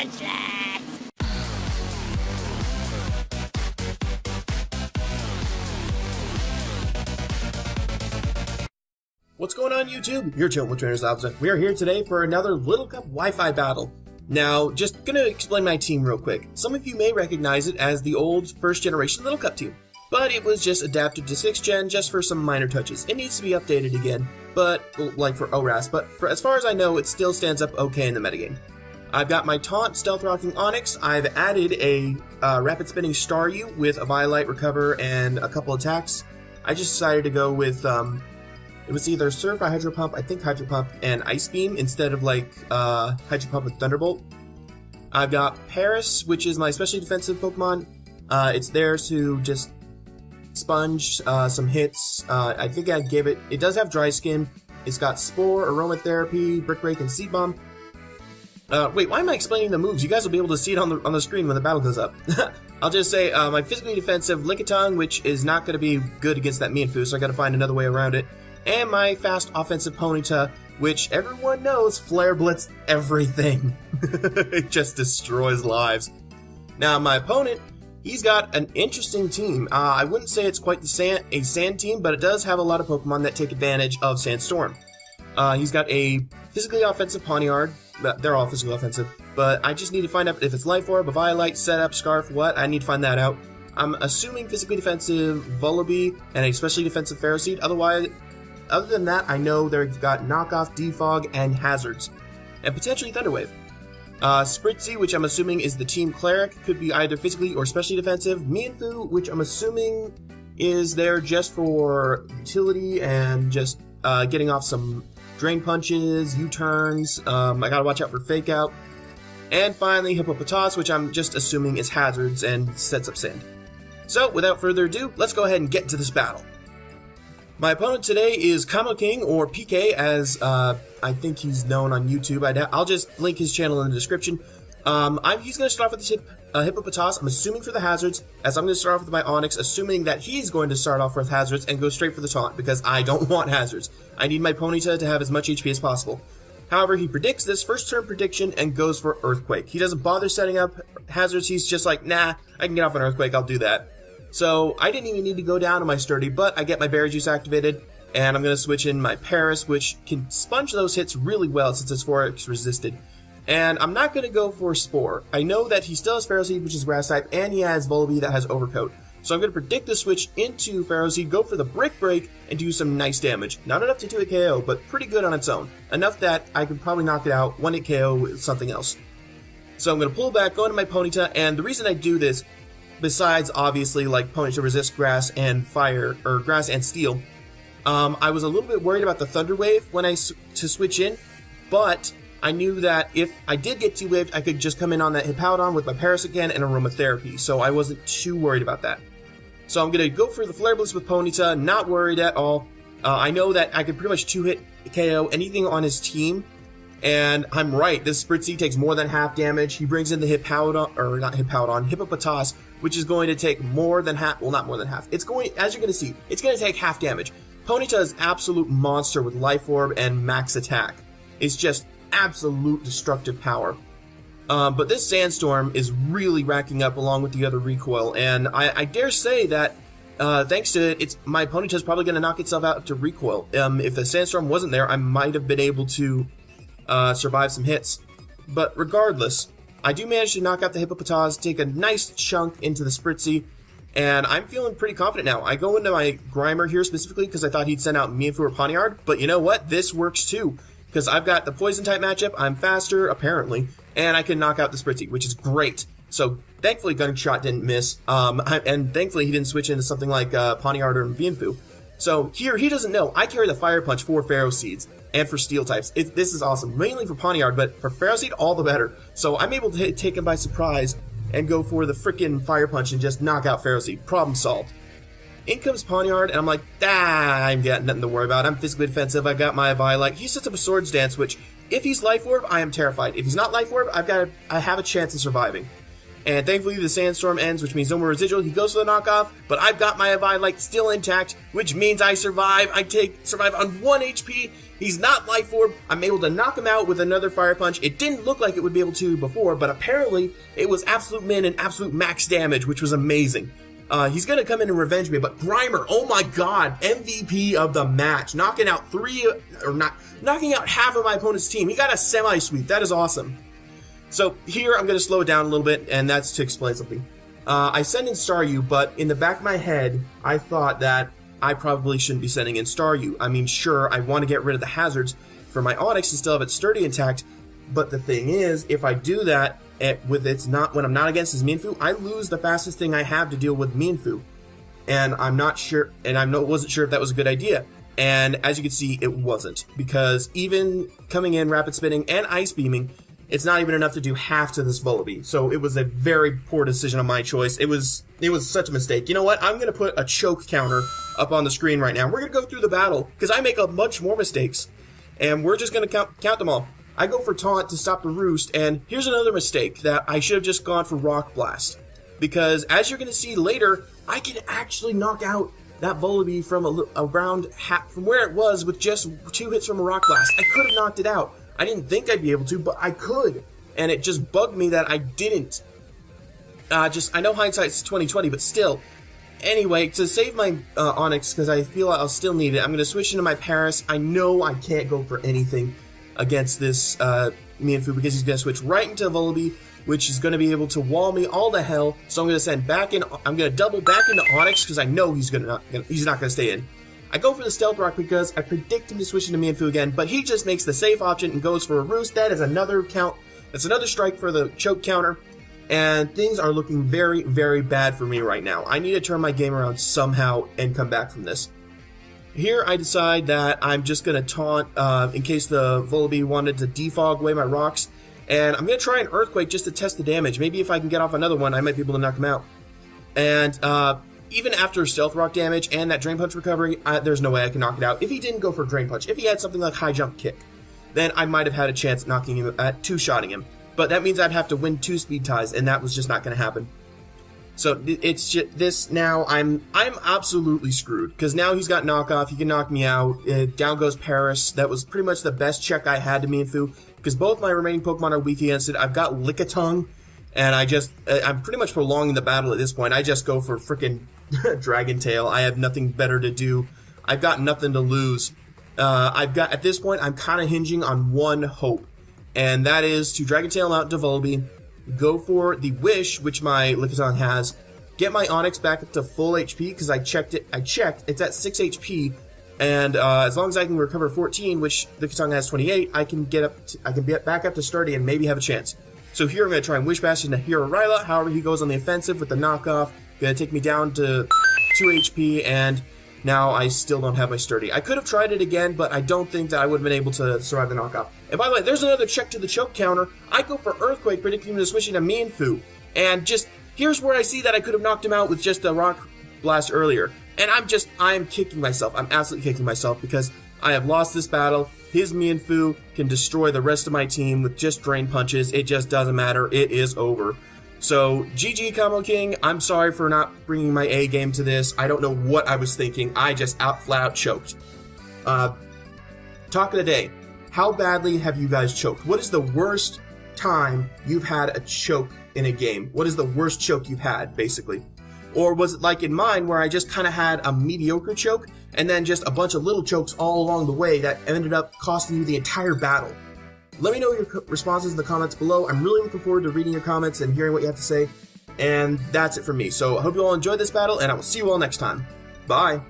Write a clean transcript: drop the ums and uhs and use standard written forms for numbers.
useless! What's going on, YouTube? You're chilling with Trainers Opposite. We are here today for another Little Cup Wi-Fi battle. Now, just gonna explain my team real quick. Some of you may recognize it as the old first generation Little Cup team, but it was just adapted to 6th gen just for some minor touches. It needs to be updated again, but like for ORAS, but as far as I know, it still stands up okay in the metagame. I've got my Taunt Stealth Rocking Onyx. I've added a Rapid Spinning Staryu with a Violite, Recover, and a couple attacks. I just decided to go with it was either Surf or Hydro Pump, I think Hydro Pump, and Ice Beam instead of like Hydro Pump with Thunderbolt. I've got Paris, which is my especially defensive Pokemon. It's there to just sponge some hits. I think I gave it, it does have Dry Skin. It's got Spore, Aromatherapy, Brick Break, and Seed Bomb. Wait, why am I explaining the moves? You guys will be able to see it on the screen when the battle goes up. I'll just say my physically defensive Lickitung, which is not going to be good against that Mienfoo, so I got to find another way around it. And my fast offensive Ponyta, which everyone knows Flare Blitz everything. It just destroys lives. Now, my opponent, he's got an interesting team. I wouldn't say it's quite a sand team, but it does have a lot of Pokemon that take advantage of Sandstorm. He's got a physically offensive Pawniard. They're all physically offensive, but I just need to find out if it's Life Orb, a Violite, Setup, Scarf, what. I need to find that out. I'm assuming physically defensive Vullaby and a especially defensive Ferroseed. Other than that, I know they've got Knockoff, Defog, and Hazards, and potentially Thunderwave. Spritzy, which I'm assuming is the Team Cleric, could be either physically or specially defensive. Mienfoo, which I'm assuming is there just for utility and just getting off some Drain Punches, U-turns. I gotta watch out for Fake Out. And finally, Hippopotas, which I'm just assuming is Hazards and sets up Sand. So, without further ado, let's go ahead and get into this battle. My opponent today is Kamo King, or PK, as I think he's known on YouTube. I'll just link his channel in the description. He's going to start off with this Hippopotas, I'm assuming for the Hazards, as I'm going to start off with my Onyx, assuming that he's going to start off with Hazards and go straight for the Taunt, because I don't want Hazards. I need my Ponyta to have as much HP as possible. However, he predicts this first turn prediction and goes for Earthquake. He doesn't bother setting up Hazards, he's just like, nah, I can get off an Earthquake, I'll do that. So, I didn't even need to go down to my Sturdy, but I get my Berry Juice activated, and I'm going to switch in my Paris, which can sponge those hits really well since it's 4x resisted. And I'm not going to go for Spore. I know that he still has Ferroseed, which is Grass type, and he has Vullaby that has Overcoat. So I'm going to predict the switch into Ferroseed, go for the Brick Break, and do some nice damage. Not enough to do a KO, but pretty good on its own. Enough that I can probably knock it out, 1-hit KO with something else. So I'm going to pull back, go into my Ponyta, and the reason I do this, besides obviously like Ponyta resist Grass and Fire, or Grass and Steel, I was a little bit worried about the Thunder Wave when to switch in, but I knew that if I did get T-Waved, I could just come in on that Hippowdon with my Paris again and Aromatherapy, so I wasn't too worried about that. So I'm going to go for the Flare Blitz with Ponyta, not worried at all. I know that I could pretty much 2-hit KO anything on his team, and I'm right, this Spritzy takes more than half damage. He brings in the Hippopotas, which is going to take more than half, well, not more than half. It's going, as you're going to see, it's going to take half damage. Ponyta is absolute monster with Life Orb and max attack. It's just absolute destructive power. But this Sandstorm is really racking up along with the other recoil, and I dare say that thanks to it, my Ponyta is probably going to knock itself out to recoil. If the Sandstorm wasn't there, I might have been able to survive some hits. But regardless, I do manage to knock out the Hippopotas, take a nice chunk into the Spritzy, and I'm feeling pretty confident now. I go into my Grimer here specifically because I thought he'd send out Mienfoo or Pawniard, but you know what? This works too, because I've got the Poison-type matchup, I'm faster, apparently, and I can knock out the Spritzy, which is great. So, thankfully, Gunshot didn't miss, and thankfully he didn't switch into something like Pawniard or Mienfoo. So, here, he doesn't know. I carry the Fire Punch for Ferroseeds, and for Steel types. This is awesome, mainly for Pawniard, but for Ferroseed, all the better. So, I'm able to take him by surprise and go for the frickin' Fire Punch and just knock out Ferroseed. Problem solved. In comes Pawniard, and I'm like, I've got nothing to worry about. I'm physically defensive, I got my Violite. He sets up a Swords Dance, which, if he's Life Orb, I am terrified. If he's not Life Orb, I have a chance of surviving. And thankfully the sandstorm ends, which means no more residual. He goes for the knockoff, but I've got my Avi Light still intact, which means I survive. I survive on 1 HP. He's not life orb. I'm able to knock him out with another fire punch. It didn't look like it would be able to before, but apparently it was absolute min and absolute max damage, which was amazing. He's gonna come in and revenge me, but Grimer, oh my god, MVP of the match, knocking out knocking out half of my opponent's team. He got a semi-sweep. That is awesome. So here I'm gonna slow it down a little bit, and that's to explain something. I send in Staryu, but in the back of my head, I thought that I probably shouldn't be sending in Staryu. I mean, sure, I want to get rid of the hazards for my Onyx and still have it sturdy intact, but the thing is, if I do that, when I'm not against his Mienfoo, I lose the fastest thing I have to deal with Mienfoo. And I'm not sure, and wasn't sure if that was a good idea. And as you can see, it wasn't. Because even coming in, rapid spinning, and ice beaming, it's not even enough to do half to this Vullaby. So it was a very poor decision on my choice. It was such a mistake. You know what? I'm going to put a choke counter up on the screen right now. We're going to go through the battle, because I make up much more mistakes. And we're just going to count them all. I go for Taunt to stop the Roost, and here's another mistake that I should have just gone for Rock Blast. Because, as you're going to see later, I can actually knock out that Vullaby from from where it was with just 2 hits from a Rock Blast. I could have knocked it out. I didn't think I'd be able to, but I could. And it just bugged me that I didn't. I know hindsight's 20/20, but still. Anyway, to save my Onyx, because I feel I'll still need it, I'm going to switch into my Paris. I know I can't go for anything against this Mienfoo, because he's going to switch right into Vullaby, which is going to be able to wall me all to hell. So I'm going to send back in. I'm going to double back into Onyx, because I know he's not going to stay in. I go for the Stealth Rock because I predict him to switch into Mienfoo again, but he just makes the safe option and goes for a Roost. That is another count. That's another strike for the choke counter. And things are looking very, very bad for me right now. I need to turn my game around somehow and come back from this. Here I decide that I'm just going to taunt in case the Vullaby wanted to defog away my rocks. And I'm going to try an Earthquake just to test the damage. Maybe if I can get off another one, I might be able to knock him out. And even after Stealth Rock damage and that Drain Punch recovery, there's no way I can knock it out. If he didn't go for Drain Punch, if he had something like High Jump Kick, then I might have had a chance at knocking him, two-shotting him. But that means I'd have to win 2 speed ties, and that was just not going to happen. So it's just this now. I'm absolutely screwed, because now he's got knockoff. He can knock me out. Down goes Paris. That was pretty much the best check I had to Mienfoo, because both my remaining Pokemon are weak against it. I've got Lickitung, and I'm pretty much prolonging the battle at this point. I just go for frickin' Dragon Tail. I have nothing better to do. I've got nothing to lose. At this point, I'm kind of hinging on one hope, and that is to Dragon Tail out to Vullaby, go for the Wish, which my Lickitung has, get my Onyx back up to full HP, because I checked, it's at 6 HP, and as long as I can recover 14, which Lickitung has 28, I can get back up to sturdy and maybe have a chance. So here I'm going to try and Wish Bastion to Hero Ryla. However, he goes on the offensive with the knockoff, going to take me down to 2 HP, and now I still don't have my sturdy. I could have tried it again, but I don't think that I would have been able to survive the knockoff. And by the way, there's another check to the choke counter. I go for Earthquake, predicting him to switch into Mienfoo. And just, here's where I see that I could have knocked him out with just a Rock Blast earlier. And I'm kicking myself. I'm absolutely kicking myself, because I have lost this battle. His Mienfoo can destroy the rest of my team with just Drain Punches. It just doesn't matter. It is over. So, GG Combo King, I'm sorry for not bringing my A game to this. I don't know what I was thinking. I just flat out choked. Talk of the day. How badly have you guys choked? What is the worst time you've had a choke in a game? What is the worst choke you've had, basically? Or was it like in mine, where I just kind of had a mediocre choke, and then just a bunch of little chokes all along the way that ended up costing you the entire battle? Let me know your responses in the comments below. I'm really looking forward to reading your comments and hearing what you have to say. And that's it for me. So I hope you all enjoyed this battle, and I will see you all next time. Bye!